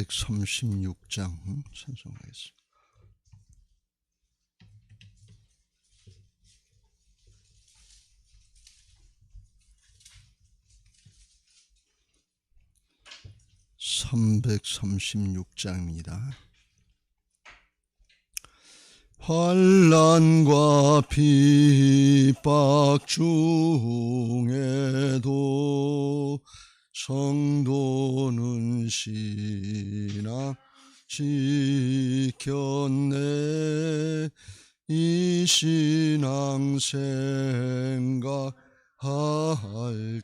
336장 찬송하겠습니다. (336장입니다) 환난과 핍박 중에도 성도는 신앙 지켰네. 이 신앙 생각할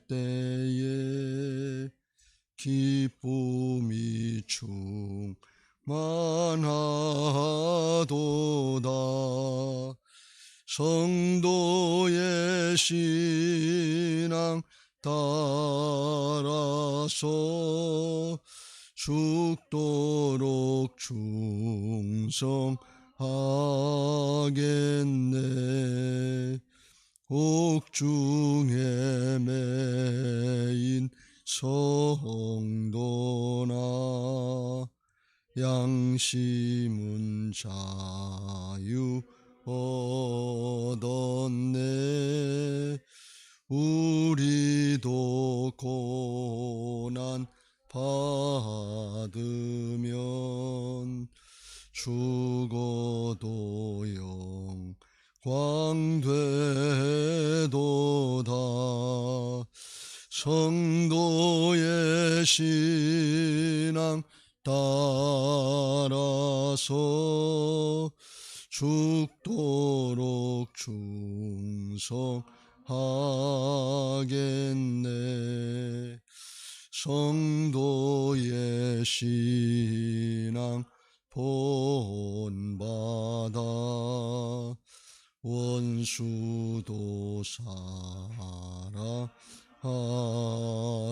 때에 기쁨이 충만하도다. 성도의 신앙 따라서 죽도록 충성하겠네. 옥중에 매인 성도나 양심은 자유 얻었네. 우리도 고난 받으면 죽어도 영광 되도다. 성도의 신앙 따라서 죽도록 충성하겠네. 성도의 신앙 본받아 원수도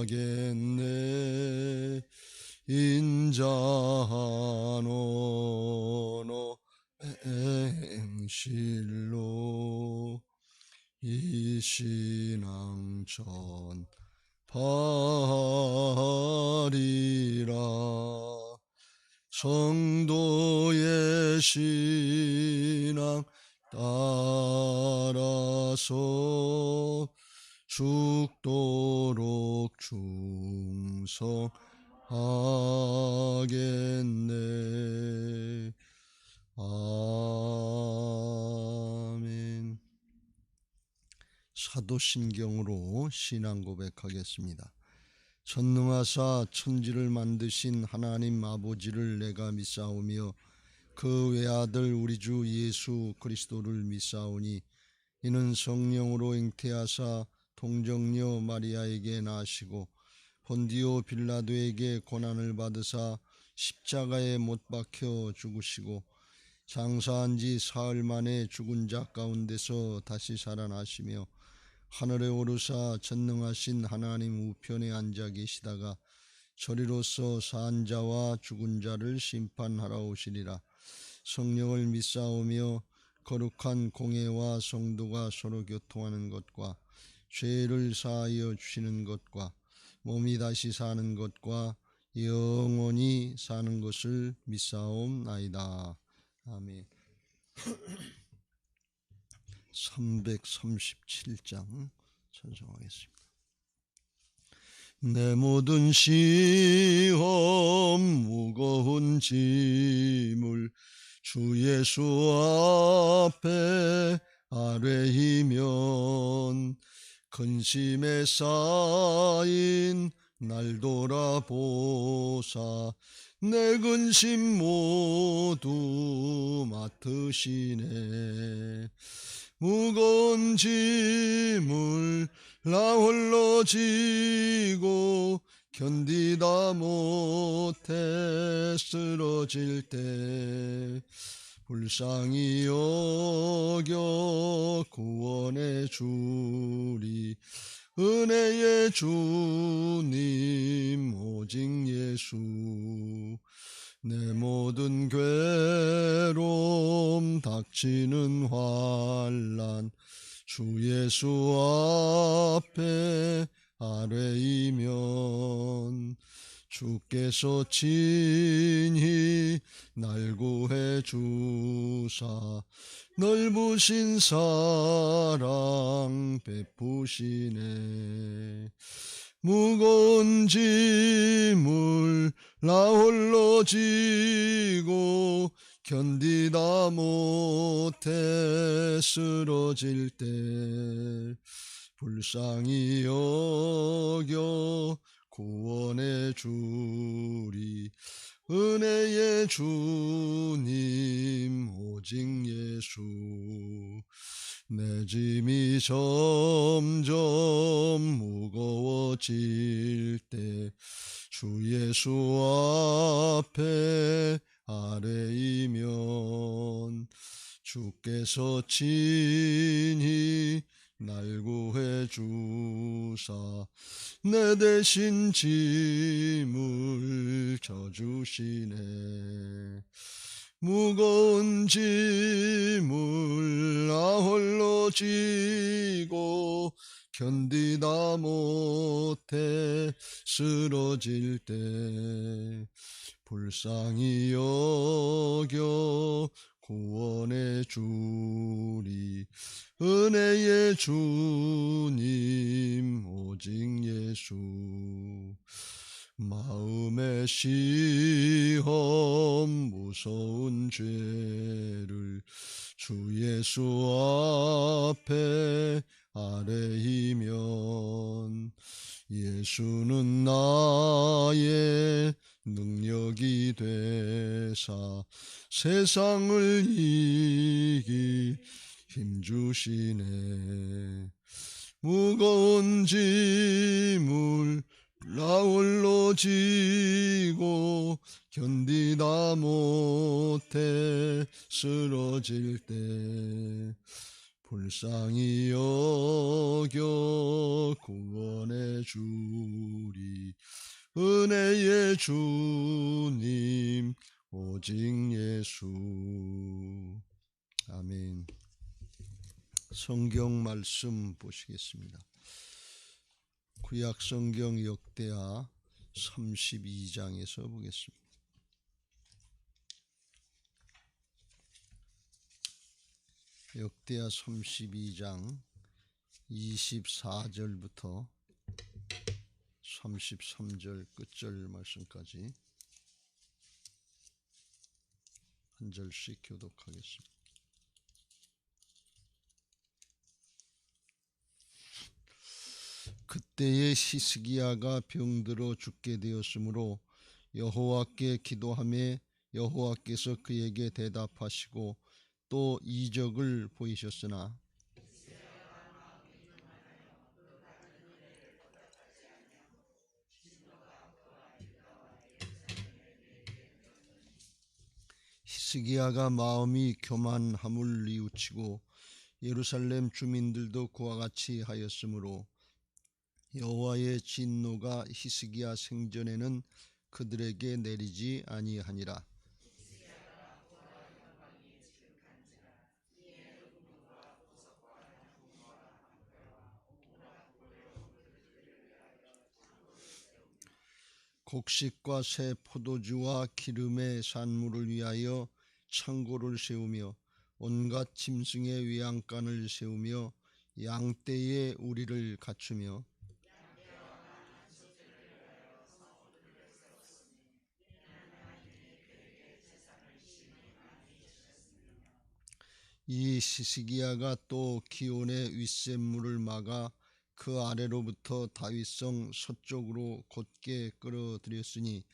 사랑하겠네. 인자하노노 행실로 이 신앙 전파리라. 성도의 신앙 따라서 죽도록 충성하겠네. 아멘. 사도신경으로 신앙 고백하겠습니다. 전능하사 천지를 만드신 하나님 아버지를 내가 믿사오며 그 외아들 우리 주 예수 그리스도를 믿사오니 이는 성령으로 잉태하사 동정녀 마리아에게 나시고 본디오 빌라도에게 고난을 받으사 십자가에 못 박혀 죽으시고 장사한 지 사흘 만에 죽은 자 가운데서 다시 살아나시며 하늘에 오르사 전능하신 하나님 우편에 앉아 계시다가 저리로서 산 자와 죽은 자를 심판하러 오시리라. 성령을 믿사오며 거룩한 공회와 성도가 서로 교통하는 것과 죄를 사하여 주시는 것과 몸이 다시 사는 것과 영원히 사는 것을 믿사옵나이다. 아멘. 337장 찬송하겠습니다. 내 모든 시험 무거운 짐을 주 예수 앞에 아뢰이면 근심에 쌓인 날 돌아보사 내 근심 모두 맡으시네. 무거운 짐을 나 홀로 지고 견디다 못해 쓰러질 때 불쌍히 여겨 구원해 주리. 은혜의 주님 오직 예수. 내 모든 괴로움 닥치는 환난 주 예수 앞에 아뢰이면 주께서 친히 날 구해 주사 넓으신 사랑 베푸시네. 무거운 짐을 나 홀로 지고 견디다 못해 쓰러질 때 불쌍히 여겨 구원해 주리. 은혜의 주님 오직 예수. 내 짐이 점점 무거워질 때 주 예수 앞에 아뢰이면 주께서 친히 날 구해 주사 내 대신 짐을 져주시네. 무거운 짐을 나 홀로 지고 견디다 못해 쓰러질 때 불쌍히 여겨 구원해 주리. 은혜의 주님 오직 예수. 마음의 시험 무서운 죄를 주 예수 앞에 아뢰이면 예수는 나의 능력이 되사 세상을 이기 힘주시네. 무거운 짐을 나 홀로 지고 견디다 못해 쓰러질 때 불쌍히 여겨 구원해 주리. 은혜의 주님 오직 예수. 아멘. 성경 말씀 보시겠습니다. 구약 성경 역대하 32장에서 보겠습니다. 역대하 32장 24절부터 33절 끝절 말씀까지 한 절씩 교독하겠습니다. 그때에 히스기야가 병들어 죽게 되었으므로 여호와께 기도하매 여호와께서 그에게 대답하시고 또 이적을 보이셨으나 히스기야가 마음이 교만함을 뉘우치고 예루살렘 주민들도 그와 같이 하였으므로 여호와의 진노가 히스기야 생전에는 그들에게 내리지 아니하니라. 곡식과 새 포도주와 기름의 산물을 위하여 창고를 세우며 온갖 짐승의 외양간을 세우며 양떼의 우리를 갖추며 이 히스기야가 또 기온의 윗샘물을 막아 그 아래로부터 다윗성 서쪽으로 곧게 끌어들였으니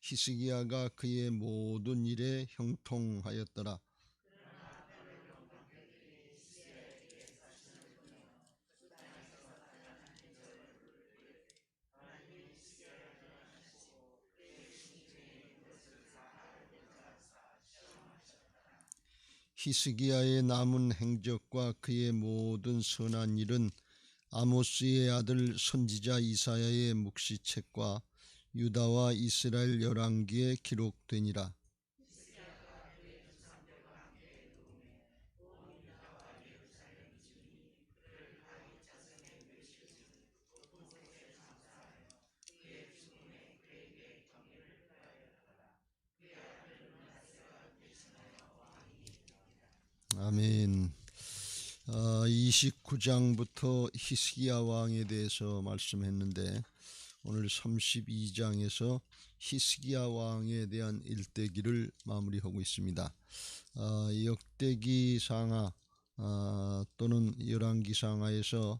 히스기야가 그의 모든 일에 형통하였더라. 히스기야의 남은 행적과 그의 모든 선한 일은 아모스의 아들 선지자 이사야의 묵시책과 유다와 이스라엘 열왕기에 기록되니라. 아멘. 29장부터 히스기야 왕에 대해서 말씀했는데 오늘 32장에서 히스기야 왕에 대한 일대기를 마무리하고 있습니다. 역대기 상하 또는 열왕기 상하에서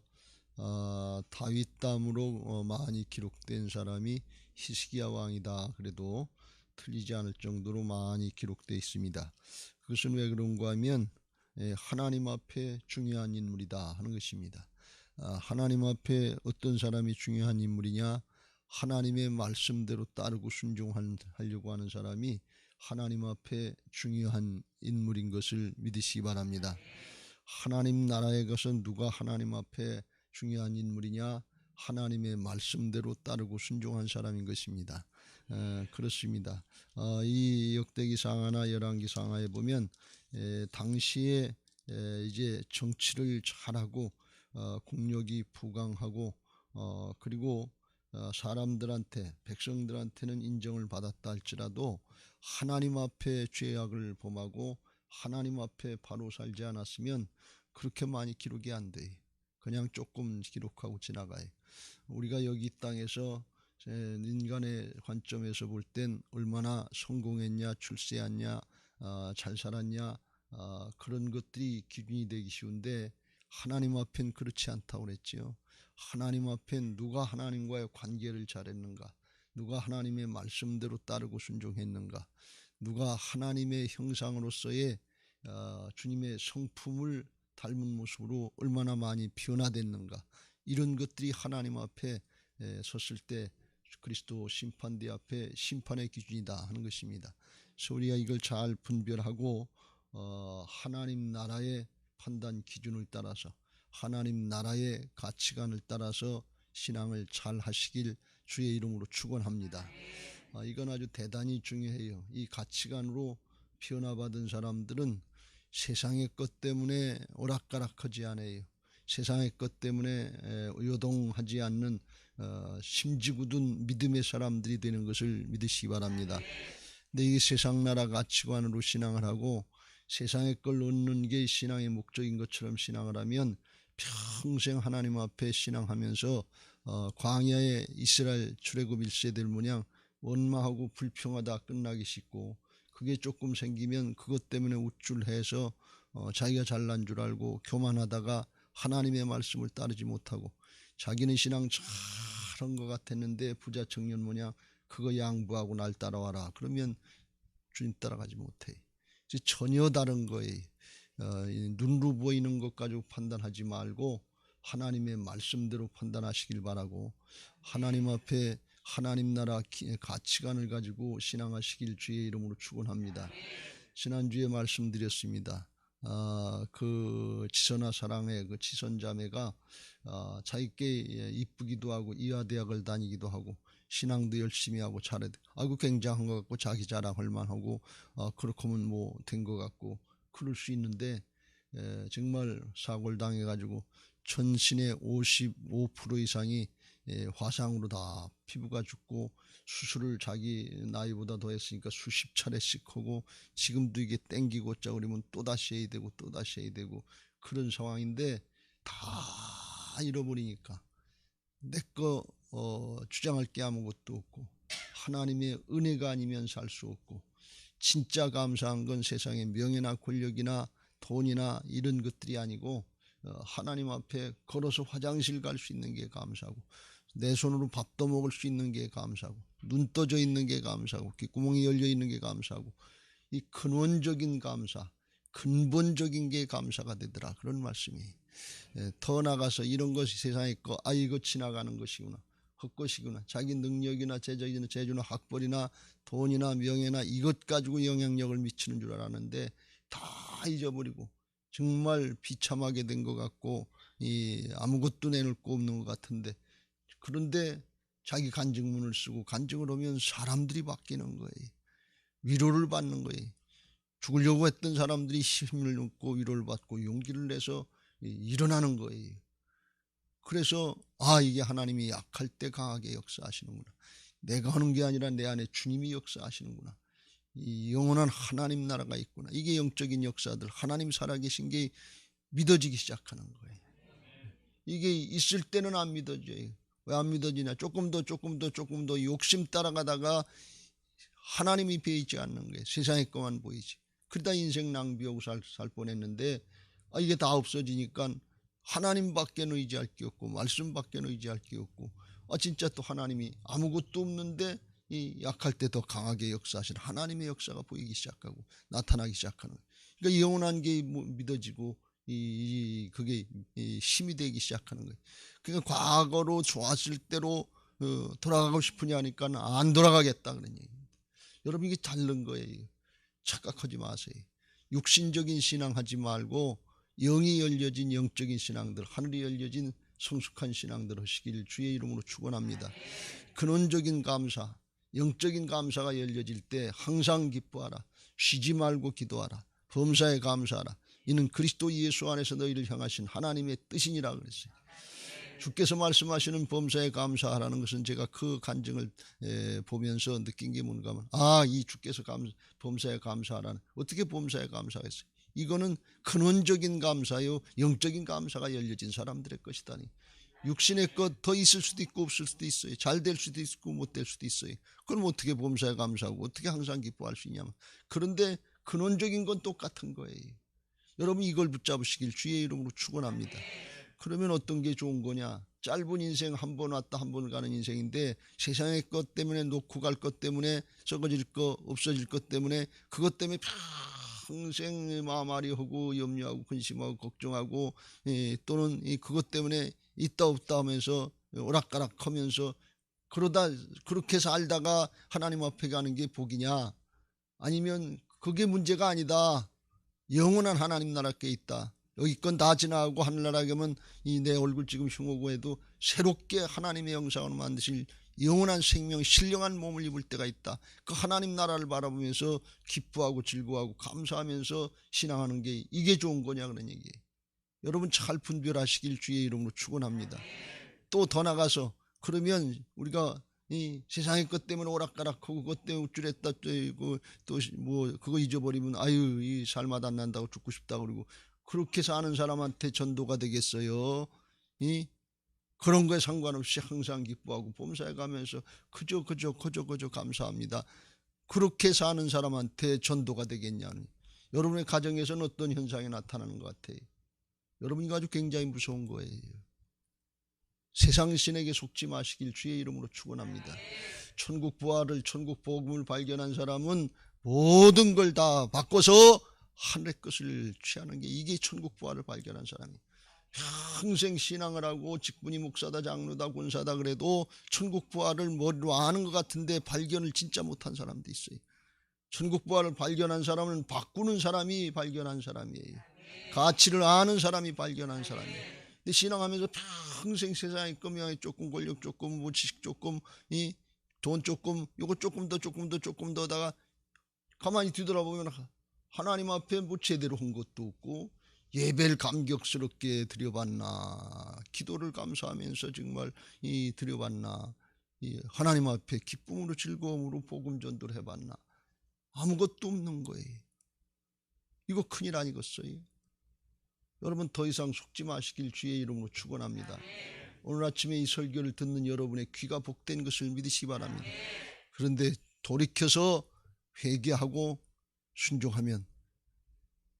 다윗 담으로 많이 기록된 사람이 히스기야 왕이다. 그래도 틀리지 않을 정도로 많이 기록되어 있습니다. 그것은 왜 그런가 하면 하나님 앞에 중요한 인물이다 하는 것입니다. 하나님 앞에 어떤 사람이 중요한 인물이냐? 하나님의 말씀대로 따르고 순종하려고 하는 사람이 하나님 앞에 중요한 인물인 것을 믿으시기 바랍니다. 하나님 나라에 가서 누가 하나님 앞에 중요한 인물이냐? 하나님의 말씀대로 따르고 순종한 사람인 것입니다. 그렇습니다. 이 역대기 상하나 열왕기 상하에 보면 당시에 이제 정치를 잘하고 국력이 부강하고 그리고 사람들한테 백성들한테는 인정을 받았다 할지라도 하나님 앞에 죄악을 범하고 하나님 앞에 바로 살지 않았으면 그렇게 많이 기록이 안 돼. 그냥 조금 기록하고 지나가요. 우리가 여기 땅에서 인간의 관점에서 볼 땐 얼마나 성공했냐, 출세했냐, 잘 살았냐, 그런 것들이 기준이 되기 쉬운데 하나님 앞엔 그렇지 않다고 그랬지요. 하나님 앞엔 누가 하나님과의 관계를 잘했는가, 누가 하나님의 말씀대로 따르고 순종했는가, 누가 하나님의 형상으로서의 주님의 성품을 닮은 모습으로 얼마나 많이 변화됐는가, 이런 것들이 하나님 앞에 섰을 때 그리스도 심판대 앞에 심판의 기준이다 하는 것입니다. 그래서 우리가 이걸 잘 분별하고 하나님 나라의 판단 기준을 따라서 하나님 나라의 가치관을 따라서 신앙을 잘 하시길 주의 이름으로 축원합니다. 이건 아주 대단히 중요해요. 이 가치관으로 변화받은 사람들은 세상의 것 때문에 오락가락하지 않아요. 세상의 것 때문에 요동하지 않는 심지궂은 믿음의 사람들이 되는 것을 믿으시기 바랍니다. 근데 이게 세상 나라 가치관으로 신앙을 하고 세상의 걸 얻는 게 신앙의 목적인 것처럼 신앙을 하면 평생 하나님 앞에 신앙하면서 광야의 이스라엘 출애굽 1세대를 모양 원망하고 불평하다 끝나기 쉽고, 그게 조금 생기면 그것 때문에 우쭐해서 자기가 잘난 줄 알고 교만하다가 하나님의 말씀을 따르지 못하고 자기는 신앙 잘한 것 같았는데 부자 청년 모양 그거 양보하고 날 따라와라 그러면 주님 따라가지 못해. 전혀 다른 거예요. 눈으로 보이는 것 가지고 판단하지 말고 하나님의 말씀대로 판단하시길 바라고, 하나님 앞에 하나님 나라 가치관을 가지고 신앙하시길 주의 이름으로 축원합니다. 지난주에 말씀드렸습니다. 그 지선아 사랑의 그 지선자매가 자기께 이쁘기도 하고 이화대학을 다니기도 하고 신앙도 열심히 하고 잘해. 아이고 굉장한 것 같고 자기 자랑할 만하고 그렇게 하면 뭐 된 것 같고 그럴 수 있는데 정말 사고를 당해가지고 전신의 55% 이상이 화상으로 다 피부가 죽고 수술을 자기 나이보다 더 했으니까 수십 차례씩 하고 지금도 이게 땡기고자 그러면 또다시 해야 되고 또다시 해야 되고 그런 상황인데 다 잃어버리니까 내거 주장할 게 아무것도 없고 하나님의 은혜가 아니면 살 수 없고, 진짜 감사한 건 세상의 명예나 권력이나 돈이나 이런 것들이 아니고 하나님 앞에 걸어서 화장실 갈 수 있는 게 감사하고 내 손으로 밥도 먹을 수 있는 게 감사하고 눈 떠져 있는 게 감사하고 귓구멍이 열려 있는 게 감사하고, 이 근원적인 감사, 근본적인 게 감사가 되더라 그런 말씀이. 더 나가서 이런 것이 세상에 있고 이거 지나가는 것이구나, 헛것이구나, 자기 능력이나 재주나 학벌이나 돈이나 명예나 이것 가지고 영향력을 미치는 줄 알았는데 다 잊어버리고 정말 비참하게 된 것 같고 아무것도 내놓을 거 없는 것 같은데, 그런데 자기 간증문을 쓰고 간증을 하면 사람들이 바뀌는 거예요. 위로를 받는 거예요. 죽으려고 했던 사람들이 힘을 얻고 위로를 받고 용기를 내서 일어나는 거예요. 그래서 이게 하나님이 약할 때 강하게 역사하시는구나. 내가 하는 게 아니라 내 안에 주님이 역사하시는구나. 이 영원한 하나님 나라가 있구나. 이게 영적인 역사들, 하나님 살아계신 게 믿어지기 시작하는 거예요. 이게 있을 때는 안 믿어져요. 왜 안 믿어지냐? 조금 더 욕심 따라가다가 하나님이 보이지 않는 거예요. 세상의 것만 보이지. 그러다 인생 낭비하고 살 뻔했는데, 이게 다 없어지니까 하나님밖에 의지할 게 없고 말씀밖에 의지할 게 없고, 진짜 또 하나님이 아무것도 없는데 이 약할 때 더 강하게 역사하시는 하나님의 역사가 보이기 시작하고 나타나기 시작하는 거예요. 그러니까 영원한 게 믿어지고 그게 힘이 되기 시작하는 거예요. 그러니까 과거로 좋았을 때로 돌아가고 싶으냐 하니까 안 돌아가겠다 그런 얘기입니다. 여러분, 이게 다른 거예요. 착각하지 마세요. 육신적인 신앙 하지 말고 영이 열려진 영적인 신앙들, 하늘이 열려진 성숙한 신앙들 하시길 주의 이름으로 축원합니다. 근원적인 감사, 영적인 감사가 열려질 때 항상 기뻐하라. 쉬지 말고 기도하라. 범사에 감사하라. 이는 그리스도 예수 안에서 너희를 향하신 하나님의 뜻이니라 그랬어요. 주께서 말씀하시는 범사에 감사하라는 것은 제가 그 간증을 보면서 느낀 게 뭔가 하면, 이 주께서 범사에 감사하라는, 어떻게 범사에 감사하겠어요? 이거는 근원적인 감사요, 영적인 감사가 열려진 사람들의 것이다니. 육신의 것 더 있을 수도 있고 없을 수도 있어요. 잘 될 수도 있고 못 될 수도 있어요. 그럼 어떻게 범사에 감사하고 어떻게 항상 기뻐할 수 있냐면, 그런데 근원적인 건 똑같은 거예요. 여러분, 이걸 붙잡으시길 주의 이름으로 축원합니다. 그러면 어떤 게 좋은 거냐? 짧은 인생 한 번 왔다 한 번 가는 인생인데, 세상의 것 때문에 놓고 갈 것 때문에 썩어질 것, 없어질 것 때문에, 그것 때문에 평생 마음앓이 하고 염려하고 근심하고 걱정하고, 또는 그것 때문에 있다 없다 하면서 오락가락 하면서 그러다 그렇게 살다가 하나님 앞에 가는 게 복이냐? 아니면 그게 문제가 아니다. 영원한 하나님 나라께 있다. 여기 건 다 지나가고 하늘나라 가면 이 내 얼굴 지금 흉오고 해도 새롭게 하나님의 영상으로 만드실 영원한 생명, 신령한 몸을 입을 때가 있다. 그 하나님 나라를 바라보면서 기뻐하고 즐거워하고 감사하면서 신앙하는 게 이게 좋은 거냐 그런 얘기예요. 여러분, 잘 분별하시길 주의 이름으로 축원합니다. 또 더 나가서, 그러면 우리가 이 세상의 것 때문에 오락가락하고 그것 때문에 우쭐했다 또 뭐 그거 잊어버리면 이 살맛 안 난다고 죽고 싶다 그러고, 그렇게 사는 사람한테 전도가 되겠어요? 그런 거에 상관없이 항상 기뻐하고 범사에 가면서 그저 감사합니다. 그렇게 사는 사람한테 전도가 되겠냐는. 여러분의 가정에서는 어떤 현상이 나타나는 것 같아요? 여러분, 이거 아주 굉장히 무서운 거예요. 세상 신에게 속지 마시길 주의 이름으로 축원합니다. 천국 부활을, 천국 복음을 발견한 사람은 모든 걸 다 바꿔서 하늘의 것을 취하는 게, 이게 천국 부활을 발견한 사람이에요. 평생 신앙을 하고 직분이 목사다 장로다 권사다 그래도 천국 부활을 머리로 아는 것 같은데 발견을 진짜 못한 사람도 있어요. 천국 부활을 발견한 사람은 바꾸는 사람이 발견한 사람이에요. 가치를 아는 사람이 발견한 사람이에요. 근데 신앙하면서 평생 세상의 끔명이 조금, 권력 조금, 뭐 지식 조금, 돈 조금, 요거 조금 더다가 가만히 뒤돌아보면 하나님 앞에 뭐 제대로 한 것도 없고, 예배를 감격스럽게 드려봤나, 기도를 감사하면서 정말 드려봤나, 하나님 앞에 기쁨으로 즐거움으로 복음 전도를 해봤나, 아무것도 없는 거예요. 이거 큰일 아니겠어요? 여러분, 더 이상 속지 마시길 주의 이름으로 축원합니다. 오늘 아침에 이 설교를 듣는 여러분의 귀가 복된 것을 믿으시기 바랍니다. 그런데 돌이켜서 회개하고 순종하면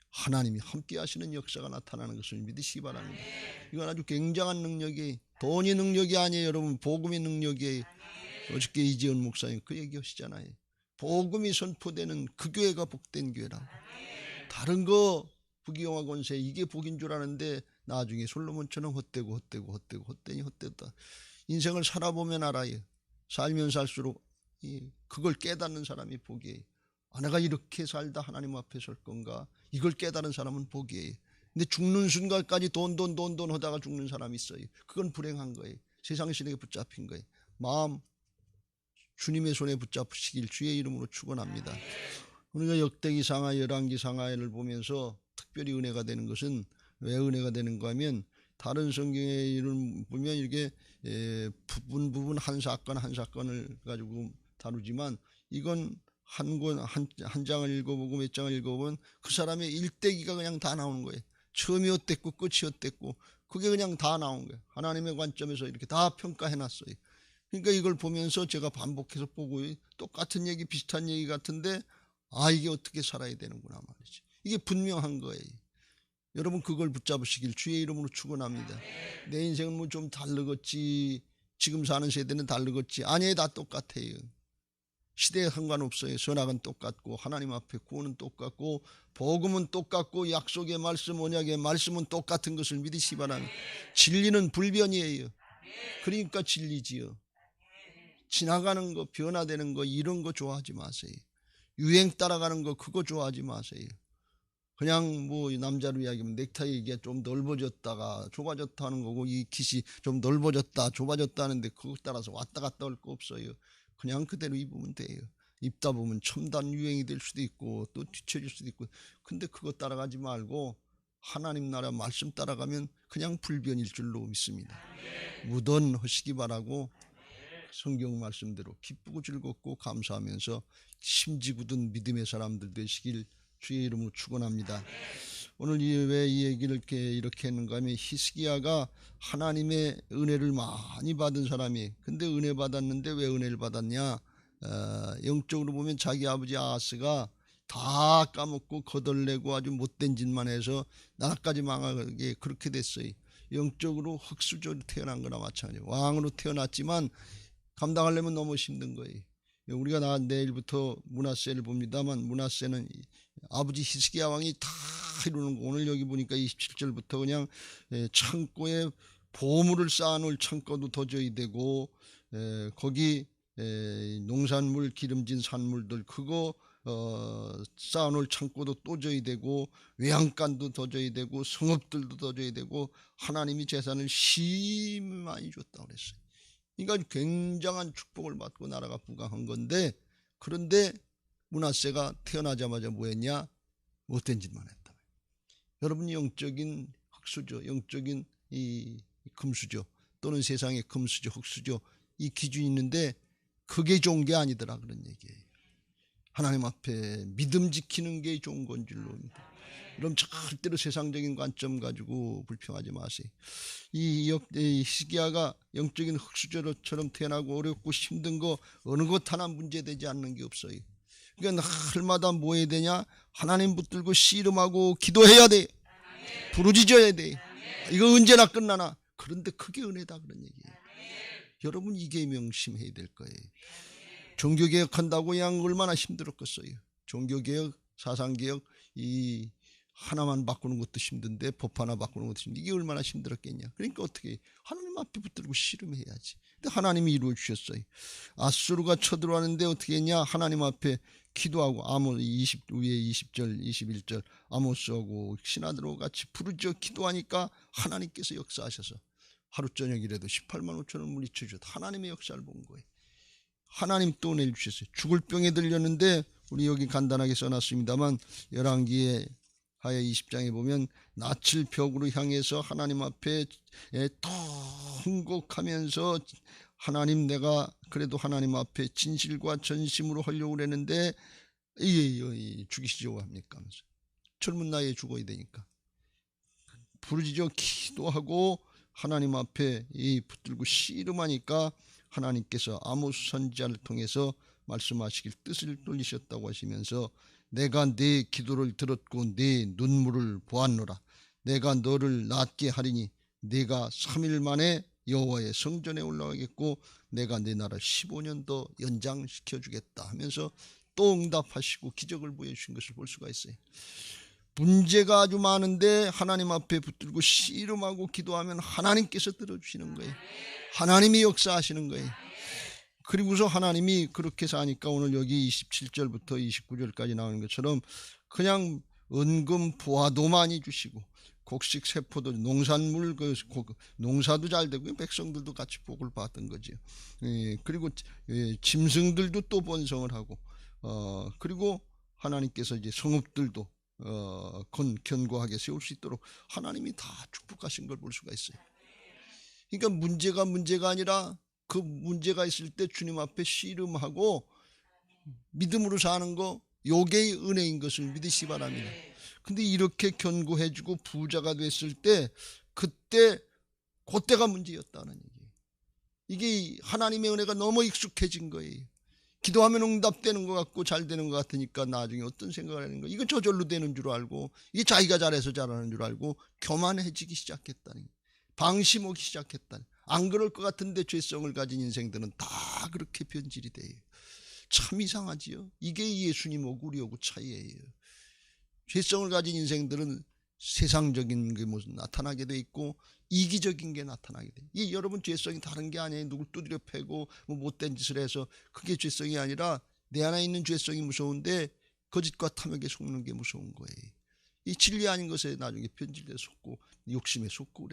하나님이 함께 하시는 역사가 나타나는 것을 믿으시기 바랍니다. 이건 아주 굉장한 능력이, 돈이 능력이 아니에요. 여러분, 복음의 능력이에요. 어저께 이재원 목사님 그 얘기하시잖아요. 복음이 선포되는 그 교회가 복된 교회라고. 다른 거 부귀영화 권세 이게 복인 줄 아는데 나중에 솔로몬처럼 헛되니 헛되다. 인생을 살아보면 알아요. 살면 살수록 그걸 깨닫는 사람이 복이에요. 내가 이렇게 살다 하나님 앞에 설 건가, 이걸 깨달은 사람은 복이에요. 근데 죽는 순간까지 돈 하다가 죽는 사람이 있어요. 그건 불행한 거예요. 세상 신에게 붙잡힌 거예요. 마음 주님의 손에 붙잡으시길 주의 이름으로 축원합니다. 우리가 역대기 상하, 열왕기 상하를 보면서 특별히 은혜가 되는 것은, 왜 은혜가 되는가 하면, 다른 성경의 이름 보면 이렇게 부분 한 사건을 가지고 다루지만, 이건 한 장을 읽어보고 몇 장을 읽어보면 그 사람의 일대기가 그냥 다 나오는 거예요. 처음이 어땠고 끝이 어땠고 그게 그냥 다 나온 거예요. 하나님의 관점에서 이렇게 다 평가해놨어요. 그러니까 이걸 보면서 제가 반복해서 보고 똑같은 얘기 비슷한 얘기 같은데 이게 어떻게 살아야 되는구나 말이지. 이게 분명한 거예요. 여러분 그걸 붙잡으시길 주의 이름으로 축원합니다. 내 인생은 뭐 좀 다르겠지, 지금 사는 세대는 다르겠지, 아니에요. 다 똑같아요. 시대에 상관없어요. 선악은 똑같고 하나님 앞에 구원은 똑같고 복음은 똑같고 약속의 말씀, 언약의 말씀은 똑같은 것을 믿으시기 바랍니다. 진리는 불변이에요. 그러니까 진리지요. 지나가는 거, 변화되는 거 이런 거 좋아하지 마세요. 유행 따라가는 거 그거 좋아하지 마세요. 그냥 뭐 남자로 이야기하면 넥타이 이게 좀 넓어졌다가 좁아졌다 하는 거고, 이 깃이 좀 넓어졌다 좁아졌다 하는데 그거 따라서 왔다 갔다 할 거 없어요. 그냥 그대로 입으면 돼요. 입다 보면 첨단 유행이 될 수도 있고 또 뒤처질 수도 있고, 근데 그거 따라가지 말고 하나님 나라 말씀 따라가면 그냥 불변일 줄로 믿습니다. 무던하시기 바라고 성경 말씀대로 기쁘고 즐겁고 감사하면서 심지 굳은 믿음의 사람들 되시길 주의 이름으로 축원합니다. 오늘 왜 이 얘기를 이렇게 했는가 하면, 히스기야가 하나님의 은혜를 많이 받은 사람이, 근데 은혜 받았는데 왜 은혜를 받았냐, 영적으로 보면 자기 아버지 아하스가 다 까먹고 거덜내고 아주 못된 짓만 해서 나라까지 망하게 그렇게 됐어요. 영적으로 흙수저로 태어난 거나 마찬가지예요. 왕으로 태어났지만 감당하려면 너무 힘든 거예요. 우리가 내일부터 므낫세를 봅니다만, 므낫세는 아버지 히스기야 왕이 다 이루는 거. 오늘 여기 보니까 27절부터 그냥 창고에 보물을 쌓아놓을 창고도 도저히 되고, 거기 농산물 기름진 산물들 그거 쌓아놓을 창고도 도저히 되고, 외양간도 도저히 되고, 성읍들도 도저히 되고, 하나님이 재산을 심히 많이 줬다고 그랬어요. 그러니까 굉장한 축복을 받고 나라가 부강한 건데, 그런데 므낫세가 태어나자마자 뭐했냐, 못된 짓만 했다. 여러분 영적인 흙수저, 영적인 이 금수저 또는 세상의 금수저, 흙수저 이 기준이 있는데 그게 좋은 게 아니더라 그런 얘기예요. 하나님 앞에 믿음 지키는 게 좋은 건 줄로 믿습니다. 그럼 절대로 세상적인 관점 가지고 불평하지 마세요. 이 히스기야가 영적인 흙수저처럼 태어나고 어렵고 힘든 거 어느 것 하나 문제되지 않는 게 없어요. 그러니까 날마다 뭐 해야 되냐, 하나님 붙들고 씨름하고 기도해야 돼. 부르짖어야 돼. 이거 언제나 끝나나. 그런데 그게 은혜다 그런 얘기예요. 여러분 이게 명심해야 될 거예요. 종교개혁한다고 그냥 얼마나 힘들었겠어요. 종교개혁, 사상개혁 이 하나만 바꾸는 것도 힘든데 법 하나 바꾸는 것도 힘든데 이게 얼마나 힘들었겠냐. 그러니까 어떻게 하나님 앞에 붙들고 씨름해야지. 근데 하나님이 이루어 주셨어요. 아수르가 쳐들어왔는데 어떻게 했냐, 하나님 앞에 기도하고 아모스 20절 21절 아모스하고 신하들하고 같이 부르짖어 기도하니까 하나님께서 역사하셔서 하루 저녁이라도 18만 5천을 물리쳐 주셨다. 하나님의 역사를 본 거예요. 하나님 또 내주셨어요. 죽을 병에 들렸는데, 우리 여기 간단하게 써놨습니다만 열왕기에 하야 20장에 보면 낯을 벽으로 향해서 하나님 앞에 통곡하면서, 하나님 내가 그래도 하나님 앞에 진실과 전심으로 하려고 그랬는데 죽이시려고 합니까 하면서 젊은 나이에 죽어야 되니까 부르짖어 기도하고 하나님 앞에 붙들고 씨름하니까 하나님께서 아모스 선지자를 통해서 말씀하시길 뜻을 돌리셨다고 하시면서, 내가 네 기도를 들었고 네 눈물을 보았노라. 내가 너를 낫게 하리니 네가 3일 만에 여호와의 성전에 올라가겠고 내가 네 나라 15년 더 연장시켜 주겠다 하면서 또 응답하시고 기적을 보여주신 것을 볼 수가 있어요. 문제가 아주 많은데 하나님 앞에 붙들고 씨름하고 기도하면 하나님께서 들어주시는 거예요. 하나님이 역사하시는 거예요. 그리고서 하나님이 그렇게 사니까 오늘 여기 27절부터 29절까지 나오는 것처럼 그냥 은금 보화도 많이 주시고 곡식 세포도 농산물 농사도 잘 되고 백성들도 같이 복을 받던 거죠. 그리고 짐승들도 또 번성을 하고, 그리고 하나님께서 이제 성읍들도 견고하게 세울 수 있도록 하나님이 다 축복하신 걸 볼 수가 있어요. 그러니까 문제가 아니라 그 문제가 있을 때 주님 앞에 씨름하고 믿음으로 사는 거 요게 은혜인 것을 믿으시 바랍니다. 근데 이렇게 견고해지고 부자가 됐을 때 그때가 문제였다는 얘기예요. 이게 하나님의 은혜가 너무 익숙해진 거예요. 기도하면 응답되는 것 같고 잘 되는 것 같으니까 나중에 어떤 생각을 하는 거, 이건 저절로 되는 줄 알고, 이게 자기가 잘해서 잘하는 줄 알고 교만해지기 시작했다는 거예요. 방심하기 시작했다는 거예요. 안 그럴 것 같은데 죄성을 가진 인생들은 다 그렇게 변질이 돼요. 참 이상하지요. 이게 예수님하고 우리하고 차이예요. 죄성을 가진 인생들은 세상적인 게 나타나게 돼 있고 이기적인 게 나타나게 돼. 이 여러분 죄성이 다른 게 아니에요. 누굴 두드려 패고 뭐 못된 짓을 해서 그게 죄성이 아니라 내 안에 있는 죄성이 무서운데 거짓과 탐욕에 속는 게 무서운 거예요. 이 진리 아닌 것에 나중에 변질돼 속고 욕심에 속고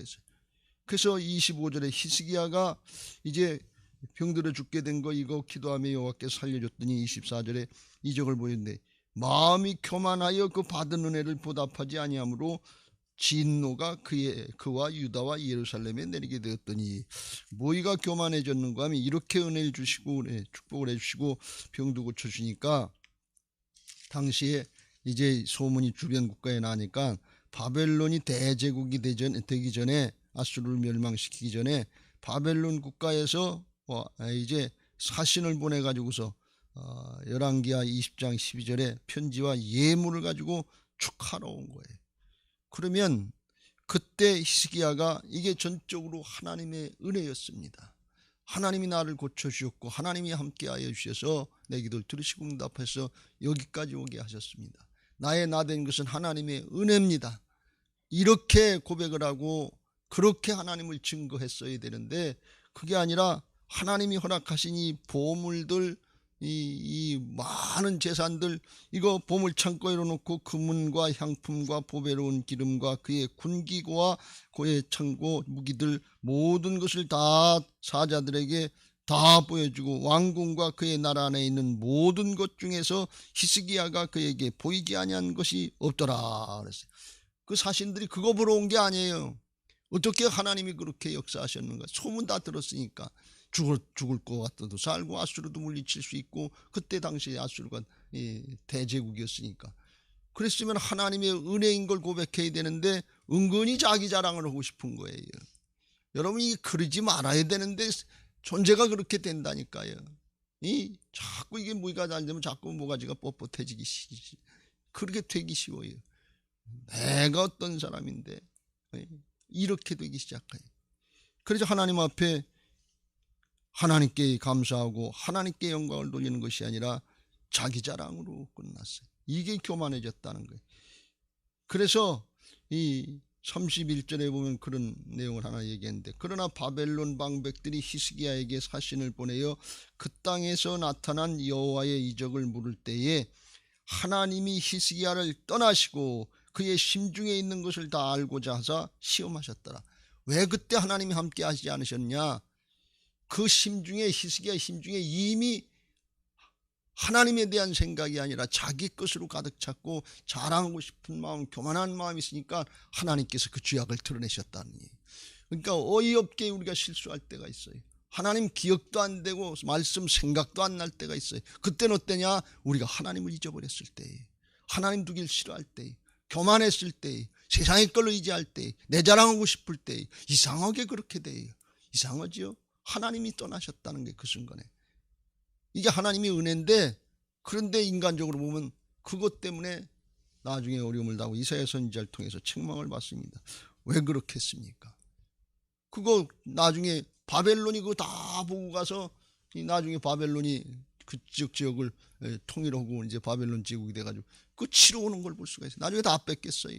그래서 25절에 히스기야가 이제 병들어 죽게 된 거 이거 기도하며 여호와께서 살려줬더니 24절에 이적을 보였는데 마음이 교만하여 그 받은 은혜를 보답하지 아니하므로 진노가 그와 유다와 예루살렘에 내리게 되었더니 뭐가 교만해졌는가 하면 이렇게 은혜를 주시고 축복을 해주시고 병도 고쳐주니까 당시에 이제 소문이 주변 국가에 나니까 바벨론이 대제국이 되기 전에 아수르를 멸망시키기 전에 바벨론 국가에서 이제 사신을 보내가지고서 열왕기하 20장 12절에 편지와 예물을 가지고 축하러 온 거예요. 그러면 그때 히스기야가 이게 전적으로 하나님의 은혜였습니다. 하나님이 나를 고쳐주셨고 하나님이 함께하여 주셔서 내 기도를 들으시고 응답해서 여기까지 오게 하셨습니다. 나의 나 된 것은 하나님의 은혜입니다. 이렇게 고백을 하고 그렇게 하나님을 증거했어야 되는데 그게 아니라 하나님이 허락하신 이 보물들, 이 많은 재산들, 이거 보물창고에 놓고 금은과 향품과 보배로운 기름과 그의 군기고와 그의 창고 무기들 모든 것을 다 사자들에게 다 보여주고 왕궁과 그의 나라 안에 있는 모든 것 중에서 히스기야가 그에게 보이지 아니한 것이 없더라 그랬어요. 그 사신들이 그거 보러 온 게 아니에요. 어떻게 하나님이 그렇게 역사하셨는가. 소문 다 들었으니까 죽을 것 같아도 살고 아수르도 물리칠 수 있고 그때 당시에 아수르가 대제국이었으니까 그랬으면 하나님의 은혜인 걸 고백해야 되는데 은근히 자기 자랑을 하고 싶은 거예요. 여러분이 그러지 말아야 되는데 존재가 그렇게 된다니까요. 자꾸 이게 무기가 잘 되면 자꾸 모가지가 뻣뻣해지기 그렇게 되기 쉬워요. 내가 어떤 사람인데 이렇게 되기 시작해요. 그래서 하나님 앞에 하나님께 감사하고 하나님께 영광을 돌리는 것이 아니라 자기 자랑으로 끝났어요. 이게 교만해졌다는 거예요. 그래서 이 31절에 보면 그런 내용을 하나 얘기했는데 그러나 바벨론 방백들이 히스기야에게 사신을 보내어 그 땅에서 나타난 여호와의 이적을 물을 때에 하나님이 히스기야를 떠나시고 그의 심중에 있는 것을 다 알고자 하사 시험하셨더라. 왜 그때 하나님이 함께 하시지 않으셨냐? 그 심중에 히스기야 심중에 이미 하나님에 대한 생각이 아니라 자기 것으로 가득 찼고 자랑하고 싶은 마음, 교만한 마음이 있으니까 하나님께서 그 죄악을 드러내셨다는 얘기예요. 그러니까 어이없게 우리가 실수할 때가 있어요. 하나님 기억도 안 되고 말씀 생각도 안 날 때가 있어요. 그때는 어때냐? 우리가 하나님을 잊어버렸을 때예요. 하나님 두길 싫어할 때예요. 교만했을 때예요. 세상의 걸로 의지할 때예요. 내 자랑하고 싶을 때예요. 이상하게 그렇게 돼요. 이상하지요? 하나님이 떠나셨다는 게 그 순간에. 이게 하나님의 은혜인데 그런데 인간적으로 보면 그것 때문에 나중에 어려움을 당하고 이사야 선지자를 통해서 책망을 받습니다. 왜 그렇게 했습니까? 그거 나중에 바벨론이 그거 다 보고 가서 나중에 바벨론이 그쪽 지역을 통일하고 이제 바벨론 제국이 돼가지고 그 치러 오는 걸 볼 수가 있어요. 나중에 다 뺏겼어요.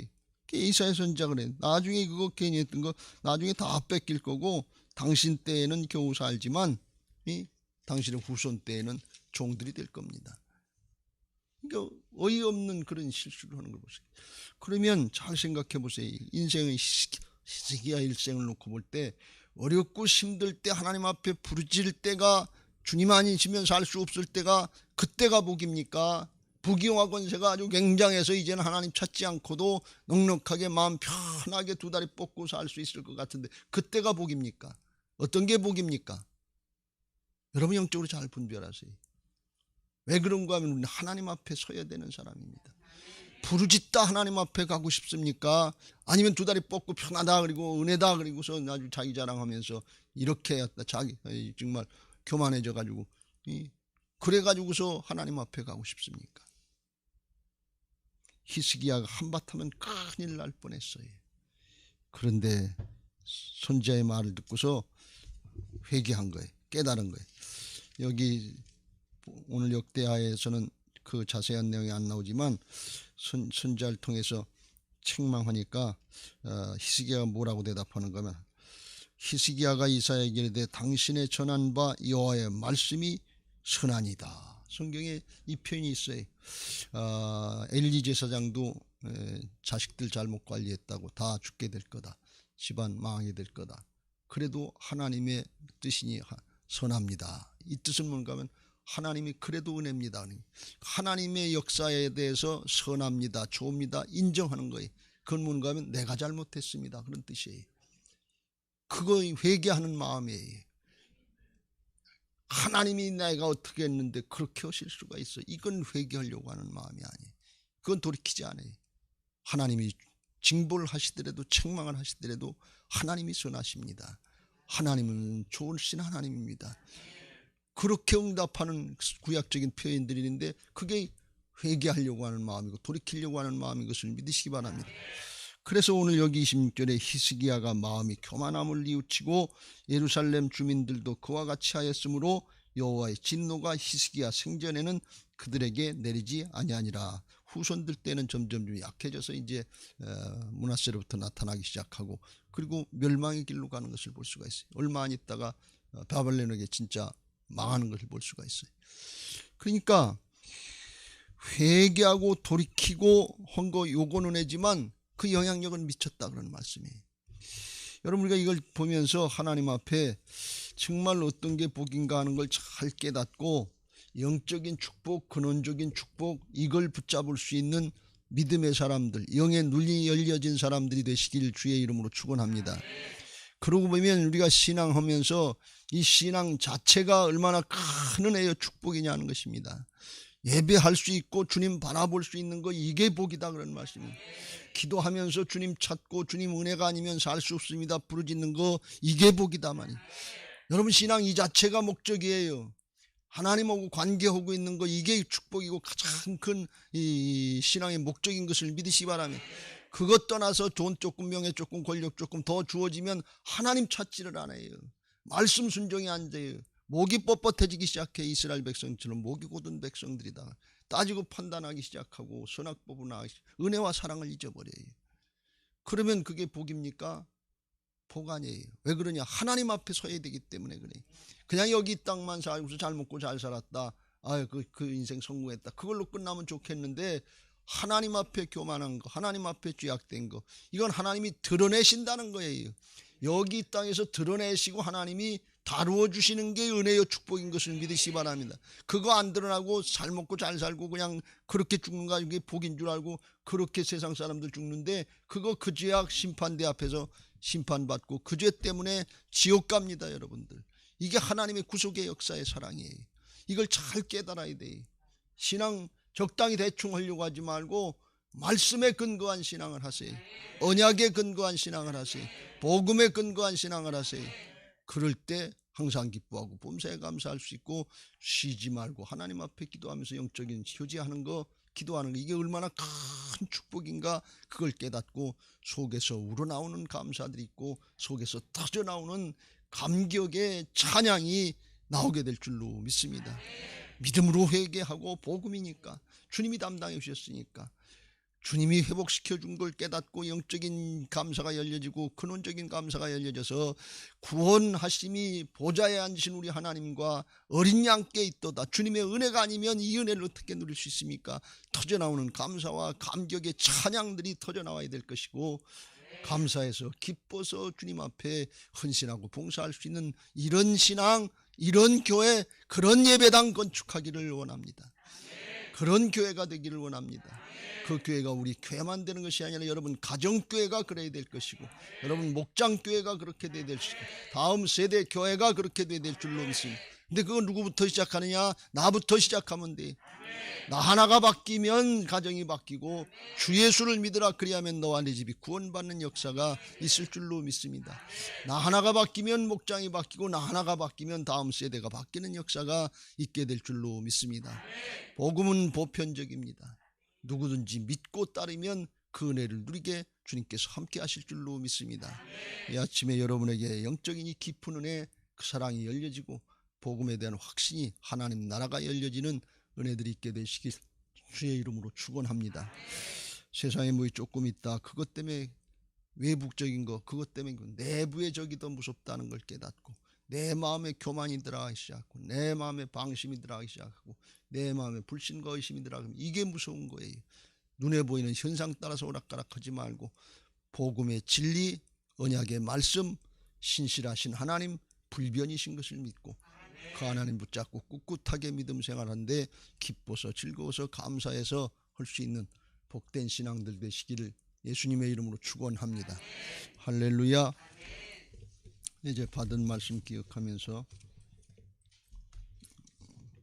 이사야 선지자가 그래. 나중에 그거 괜히 했던 거 나중에 다 뺏길 거고 당신 때에는 겨우 살지만 당신의 후손 때에는 종들이 될 겁니다. 그러니까 어이없는 그런 실수를 하는 걸 보세요. 그러면 잘 생각해 보세요. 인생의 히스기야 일생을 놓고 볼 때 어렵고 힘들 때 하나님 앞에 부르짖을 때가 주님 아니시면 살 수 없을 때가 그때가 복입니까? 부귀와 권세가 아주 굉장해서 이제는 하나님 찾지 않고도 넉넉하게 마음 편하게 두 다리 뻗고 살 수 있을 것 같은데 그때가 복입니까? 어떤 게 복입니까? 여러분 영적으로 잘 분별하세요. 왜 그런가 하면 우리는 하나님 앞에 서야 되는 사람입니다. 부르짖다 하나님 앞에 가고 싶습니까? 아니면 두 다리 뻗고 편하다 그리고 은혜다 그리고서 아주 자기 자랑하면서 이렇게 했다 자기 정말 교만해져 가지고 그래 가지고서 하나님 앞에 가고 싶습니까? 히스기야가 한바탕은 큰일 날 뻔했어요. 그런데 선지자의 말을 듣고서 회개한 거예요. 깨달은 거예요. 여기 오늘 역대하에서는 그 자세한 내용이 안 나오지만 선지자를 통해서 책망하니까 히스기야가 뭐라고 대답하는 거면, 히스기야가 이사야에게 이르되 당신의 전한 바 여호와의 말씀이 선하니다. 성경에 이 표현이 있어요. 엘리 제사장도 자식들 잘못 관리했다고 다 죽게 될 거다. 집안 망하게 될 거다. 그래도 하나님의 뜻이니 선합니다. 이 뜻은 뭔가 하면 하나님이 그래도 은혜입니다. 하나님의 역사에 대해서 선합니다. 좋습니다. 인정하는 거예요. 그건 뭔가 하면 내가 잘못했습니다. 그런 뜻이에요. 그거 회개하는 마음이에요. 하나님이 내가 어떻게 했는데 그렇게 하실 수가 있어. 이건 회개하려고 하는 마음이 아니에요. 그건 돌이키지 않아요. 하나님이 징벌을 하시더라도 책망을 하시더라도 하나님이 선하십니다. 하나님은 좋으신 하나님입니다. 그렇게 응답하는 구약적인 표현들이 있는데 그게 회개하려고 하는 마음이고 돌이키려고 하는 마음인 것을 믿으시기 바랍니다. 그래서 오늘 여기 26절에 히스기야가 마음이 교만함을 뉘우치고 예루살렘 주민들도 그와 같이 하였으므로 여호와의 진노가 히스기야 생전에는 그들에게 내리지 아니하니라. 후손들 때는 점점 좀 약해져서 이제 므낫세로부터 나타나기 시작하고 그리고 멸망의 길로 가는 것을 볼 수가 있어요. 얼마 안 있다가 바벨론에게 진짜 망하는 것을 볼 수가 있어요. 그러니까 회개하고 돌이키고 한 거 요건 은혜지만 그 영향력은 미쳤다 그런 말씀이에요. 여러분 우리가 이걸 보면서 하나님 앞에 정말 어떤 게 복인가 하는 걸 잘 깨닫고 영적인 축복, 근원적인 축복 이걸 붙잡을 수 있는 믿음의 사람들, 영의 눈이 열려진 사람들이 되시길 주의 이름으로 축원합니다. 그러고 보면 우리가 신앙하면서 이 신앙 자체가 얼마나 큰 은혜요 축복이냐는 것입니다. 예배할 수 있고 주님 바라볼 수 있는 거 이게 복이다 그런 말씀입니다. 기도하면서 주님 찾고 주님 은혜가 아니면 살 수 없습니다. 부르짖는 거 이게 복이다 말이에요. 여러분 신앙 이 자체가 목적이에요. 하나님하고 관계하고 있는 거 이게 축복이고 가장 큰 이 신앙의 목적인 것을 믿으시기 바랍니다. 그것 떠나서 돈 조금 명예 조금 권력 조금 더 주어지면 하나님 찾지를 않아요. 말씀 순종이 안 돼요. 목이 뻣뻣해지기 시작해. 이스라엘 백성처럼 목이 곧은 백성들이다. 따지고 판단하기 시작하고 선악법을 나가기 은혜와 사랑을 잊어버려요. 그러면 그게 복입니까? 복 아니에요. 왜 그러냐? 하나님 앞에 서야 되기 때문에 그래. 그냥 여기 이 땅만 살고서 잘 먹고 잘 살았다. 그 인생 성공했다. 그걸로 끝나면 좋겠는데 하나님 앞에 교만한 거, 하나님 앞에 죄악된 거, 이건 하나님이 드러내신다는 거예요. 여기 이 땅에서 드러내시고 하나님이 다루어 주시는 게 은혜요 축복인 것을 믿으시기 바랍니다. 그거 안 드러나고 잘 먹고 잘 살고 그냥 그렇게 죽는 거 이게 복인 줄 알고 그렇게 세상 사람들 죽는데 그거 그 죄악 심판대 앞에서 심판받고 그 죄 때문에 지옥 갑니다. 여러분들 이게 하나님의 구속의 역사의 사랑이에요. 이걸 잘 깨달아야 돼요. 신앙 적당히 대충 하려고 하지 말고 말씀에 근거한 신앙을 하세요. 언약에 근거한 신앙을 하세요. 복음에 근거한 신앙을 하세요. 그럴 때 항상 기뻐하고 범사에 감사할 수 있고 쉬지 말고 하나님 앞에 기도하면서 영적인 효지하는 거 기도하는 거 이게 얼마나 큰 축복인가 그걸 깨닫고 속에서 우러나오는 감사들이 있고 속에서 터져나오는 감격의 찬양이 나오게 될 줄로 믿습니다. 믿음으로 회개하고 복음이니까 주님이 담당해 주셨으니까 주님이 회복시켜 준 걸 깨닫고 영적인 감사가 열려지고 근원적인 감사가 열려져서 구원하심이 보좌에 앉으신 우리 하나님과 어린 양께 있도다. 주님의 은혜가 아니면 이 은혜를 어떻게 누릴 수 있습니까? 터져나오는 감사와 감격의 찬양들이 터져나와야 될 것이고 감사해서 기뻐서 주님 앞에 헌신하고 봉사할 수 있는 이런 신앙, 이런 교회, 그런 예배당 건축하기를 원합니다. 그런 교회가 되기를 원합니다. 그 교회가 우리 교회만 되는 것이 아니라 여러분 가정교회가 그래야 될 것이고 여러분 목장교회가 그렇게 돼야 될 것이고 다음 세대 교회가 그렇게 돼야 될 줄로 믿습니다. 근데 그거 누구부터 시작하느냐? 나부터 시작하면 돼. 나 하나가 바뀌면 가정이 바뀌고 주 예수를 믿으라 그리하면 너와 네 집이 구원받는 역사가 있을 줄로 믿습니다. 나 하나가 바뀌면 목장이 바뀌고 나 하나가 바뀌면 다음 세대가 바뀌는 역사가 있게 될 줄로 믿습니다. 복음은 보편적입니다. 누구든지 믿고 따르면 그 은혜를 누리게 주님께서 함께 하실 줄로 믿습니다. 이 아침에 여러분에게 영적인 이 깊은 은혜, 그 사랑이 열려지고 복음에 대한 확신이 하나님 나라가 열려지는 은혜들이 있게 되시길 주의 이름으로 축원합니다. 세상에 뭐 조금 있다, 그것 때문에 외부적인 거, 그것 때문에 내부의 적이 더 무섭다는 걸 깨닫고 내 마음에 교만이 들어가기 시작하고 내 마음에 방심이 들어가기 시작하고 내 마음에 불신과 의심이 들어가면 이게 무서운 거예요. 눈에 보이는 현상 따라서 오락가락하지 말고 복음의 진리, 언약의 말씀, 신실하신 하나님, 불변이신 것을 믿고 그 하나님 붙잡고 꿋꿋하게 믿음 생활하는데 기뻐서 즐거워서 감사해서 할 수 있는 복된 신앙들 되시기를 예수님의 이름으로 축원합니다. 할렐루야. 이제 받은 말씀 기억하면서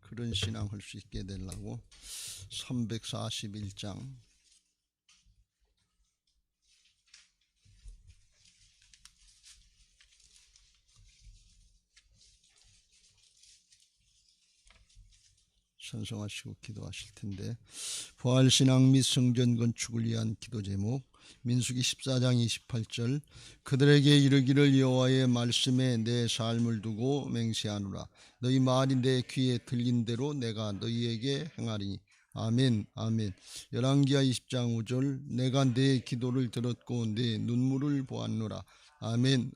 그런 신앙 할 수 있게 되려고 341장 찬송하시고 기도하실 텐데, 부활신앙 및 성전 건축을 위한 기도 제목, 민수기 14장 28절, 그들에게 이르기를 여호와의 말씀에 내 삶을 두고 맹세하노라. 너희 말이 내 귀에 들린 대로 내가 너희에게 행하리니. 아멘. 아멘. 열왕기하 20장 5절, 내가 내 기도를 들었고 내 눈물을 보았노라. 아멘.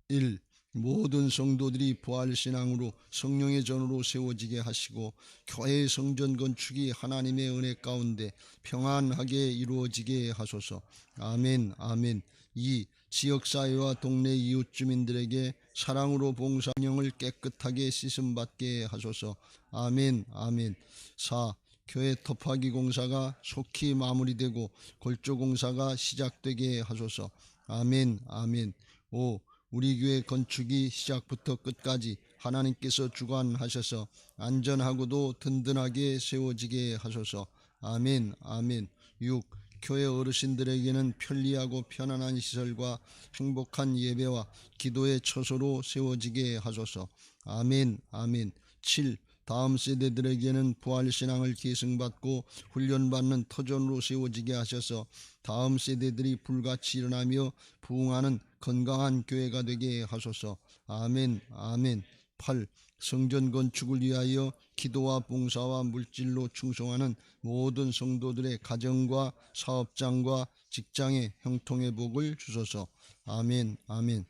1. 모든 성도들이 부활신앙으로 성령의 전으로 세워지게 하시고 교회의 성전 건축이 하나님의 은혜 가운데 평안하게 이루어지게 하소서. 아멘. 아멘. 2. 지역사회와 동네 이웃 주민들에게 사랑으로 봉사령을 깨끗하게 씻음받게 하소서. 아멘. 아멘. 4. 교회 터프하기 공사가 속히 마무리되고 골조 공사가 시작되게 하소서. 아멘. 아멘. 5. 우리 교회 건축이 시작부터 끝까지 하나님께서 주관하셔서 안전하고도 든든하게 세워지게 하소서. 아멘. 아멘. 6. 교회 어르신들에게는 편리하고 편안한 시설과 행복한 예배와 기도의 처소로 세워지게 하소서. 아멘. 아멘. 7. 다음 세대들에게는 부활신앙을 계승받고 훈련받는 터전으로 세워지게 하셔서 다음 세대들이 불같이 일어나며 부흥하는 건강한 교회가 되게 하소서. 아멘. 아멘. 8. 성전 건축을 위하여 기도와 봉사와 물질로 충성하는 모든 성도들의 가정과 사업장과 직장의 형통의 복을 주소서. 아멘. 아멘.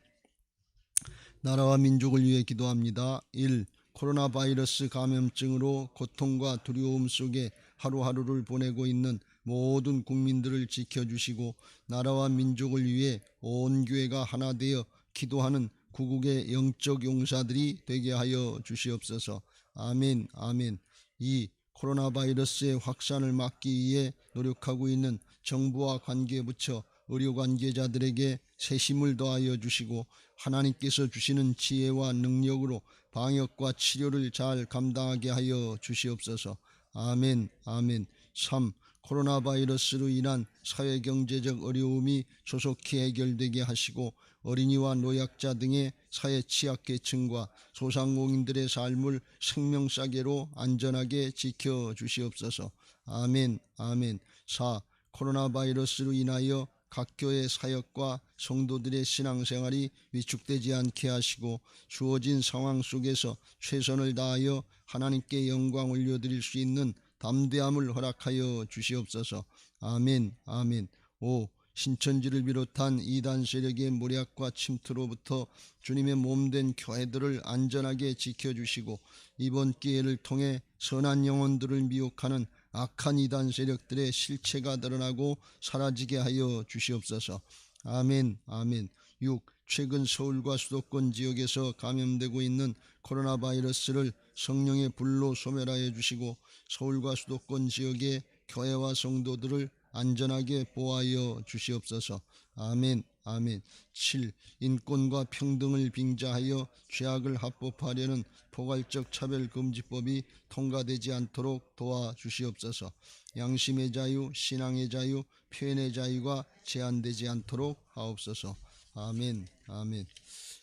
나라와 민족을 위해 기도합니다. 1. 코로나 바이러스 감염증으로 고통과 두려움 속에 하루하루를 보내고 있는 모든 국민들을 지켜주시고 나라와 민족을 위해 온 교회가 하나 되어 기도하는 구국의 영적 용사들이 되게 하여 주시옵소서. 아멘. 아멘. 2. 코로나 바이러스의 확산을 막기 위해 노력하고 있는 정부와 관계부처, 의료 관계자들에게 세심을 더하여 주시고 하나님께서 주시는 지혜와 능력으로 방역과 치료를 잘 감당하게 하여 주시옵소서. 아멘. 아멘. 3. 코로나 바이러스로 인한 사회경제적 어려움이 조속히 해결되게 하시고 어린이와 노약자 등의 사회 취약계층과 소상공인들의 삶을 생명싸개로 안전하게 지켜주시옵소서. 아멘. 아멘. 4. 코로나 바이러스로 인하여 각 교회 사역과 성도들의 신앙생활이 위축되지 않게 하시고 주어진 상황 속에서 최선을 다하여 하나님께 영광 올려드릴 수 있는 담대함을 허락하여 주시옵소서. 아멘. 아멘. 5. 신천지를 비롯한 이단 세력의 모략과 침투로부터 주님의 몸된 교회들을 안전하게 지켜주시고 이번 기회를 통해 선한 영혼들을 미혹하는 악한 이단 세력들의 실체가 드러나고 사라지게 하여 주시옵소서. 아멘. 아멘. 6. 최근 서울과 수도권 지역에서 감염되고 있는 코로나 바이러스를 성령의 불로 소멸하여 주시고 서울과 수도권 지역의 교회와 성도들을 안전하게 보호하여 주시옵소서. 아멘. 아멘. 7. 인권과 평등을 빙자하여 죄악을 합법화하려는 포괄적 차별금지법이 통과되지 않도록 도와주시옵소서. 양심의 자유, 신앙의 자유, 표현의 자유가 제한되지 않도록 하옵소서. 아멘. 아멘.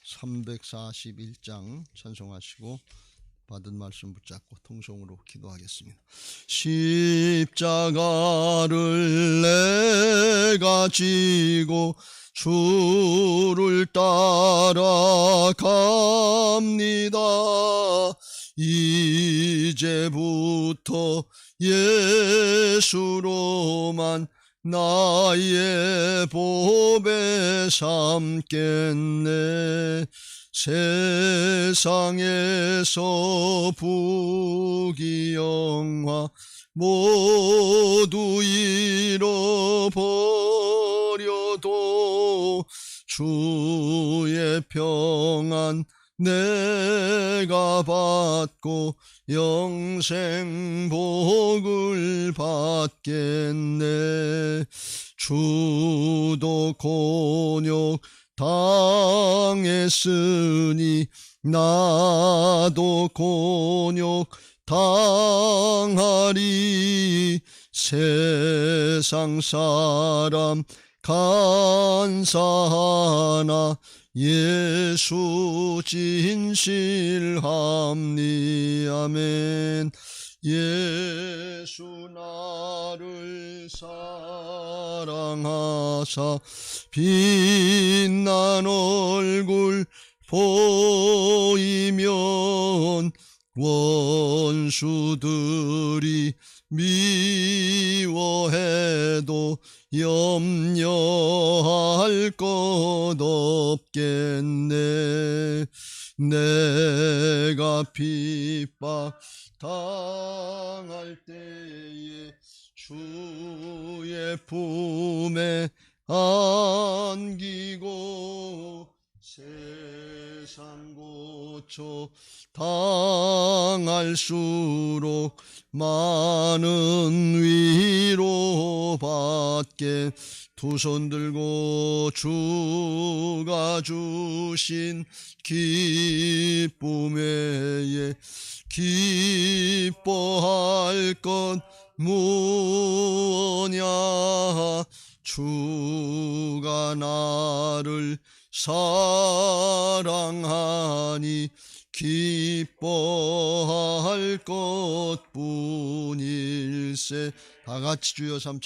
341장 찬송하시고 받은 말씀 붙잡고 통성으로 기도하겠습니다. 십자가를 내가 지고 주를 따라갑니다. 이제부터 예수로만 나의 보배 삼겠네. 세상에서 부귀영화 모두 잃어버려도 주의 평안 내가 받고 영생 복을 받겠네. 주도 곤욕 당했으니 나도 곤욕 당하리. 세상 사람 간사하나 예수 진실함니. 아멘. 예수 나를 사랑하사 빛난 얼굴 보이면 원수들이 미워해도 염려할 것 없겠네. 내가 핍박 당할 때에 주의 품에 안기고 세상 고초 당할수록 많은 위로 받게. 두 손 들고 주가 주신 기쁨에 기뻐할 것 무엇냐. 주가 나를 사랑하니 기뻐할 것뿐일세. 다 같이 주여 삼창